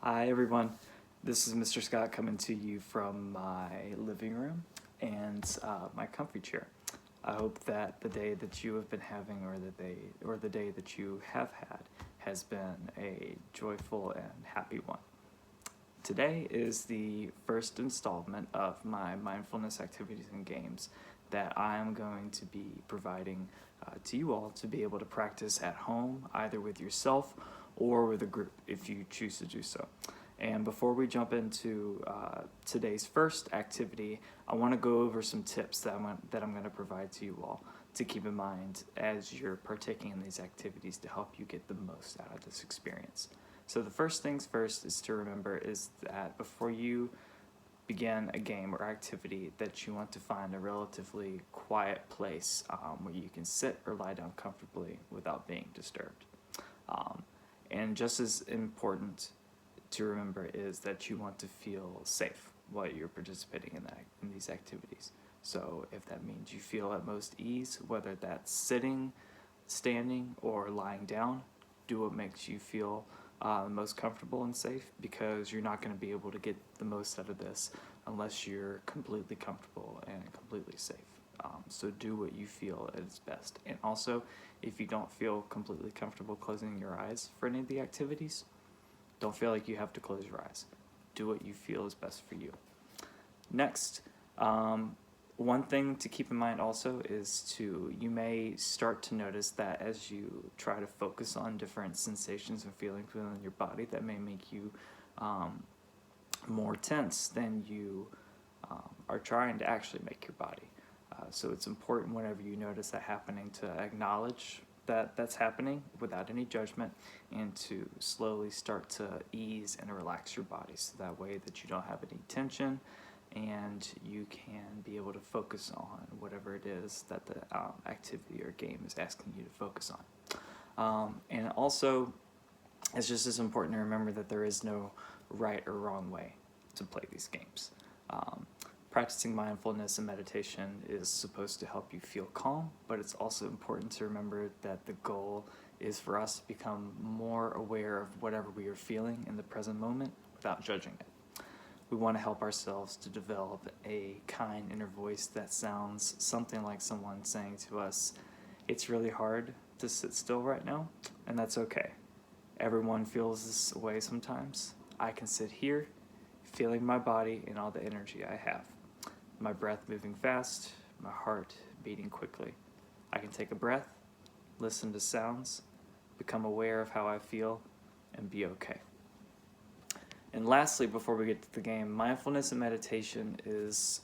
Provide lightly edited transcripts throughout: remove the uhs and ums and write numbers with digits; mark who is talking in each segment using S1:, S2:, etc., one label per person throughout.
S1: Hi everyone, this is Mr. Scott coming to you from my living room and my comfy chair. I hope that the day that you have been having or the day that you have had has been a joyful and happy one. Today is the first installment of my mindfulness activities and games that I am going to be providing to you all to be able to practice at home, either with yourself or with a group if you choose to do so. And before we jump into today's first activity, I want to go over some tips that I'm going to provide to you all to keep in mind as you're partaking in these activities to help you get the most out of this experience. So the first things first is to remember is that before you begin a game or activity that you want to find a relatively quiet place where you can sit or lie down comfortably without being disturbed. And just as important to remember is that you want to feel safe while you're participating in these activities. So if that means you feel at most ease, whether that's sitting, standing, or lying down, do what makes you feel most comfortable and safe, because you're not going to be able to get the most out of this unless you're completely comfortable and completely safe. So do what you feel is best. And also, if you don't feel completely comfortable closing your eyes for any of the activities, don't feel like you have to close your eyes. Do what you feel is best for you. Next, one thing to keep in mind also is you may start to notice that as you try to focus on different sensations and feelings within your body, that may make you more tense than you are trying to actually make your body. So it's important whenever you notice that happening to acknowledge that that's happening without any judgment, and to slowly start to ease and relax your body so that way that you don't have any tension and you can be able to focus on whatever it is that the activity or game is asking you to focus on. And also, it's just as important to remember that there is no right or wrong way to play these games. Practicing mindfulness and meditation is supposed to help you feel calm, but it's also important to remember that the goal is for us to become more aware of whatever we are feeling in the present moment without judging it. We want to help ourselves to develop a kind inner voice that sounds something like someone saying to us, "It's really hard to sit still right now, and that's okay. Everyone feels this way sometimes. I can sit here, feeling my body and all the energy I have. My breath moving fast, my heart beating quickly. I can take a breath, listen to sounds, become aware of how I feel, and be okay." And lastly, before we get to the game, mindfulness and meditation is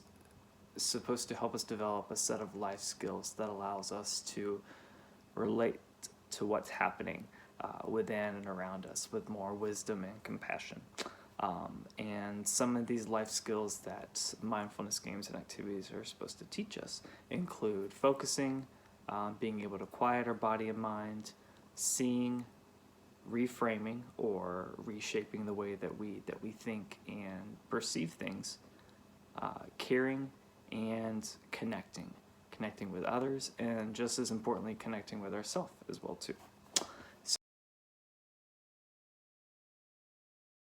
S1: supposed to help us develop a set of life skills that allows us to relate to what's happening within and around us with more wisdom and compassion. And some of these life skills that mindfulness games and activities are supposed to teach us include focusing, being able to quiet our body and mind, seeing, reframing or reshaping the way that we think and perceive things, caring, and connecting with others, and just as importantly, connecting with ourselves as well too.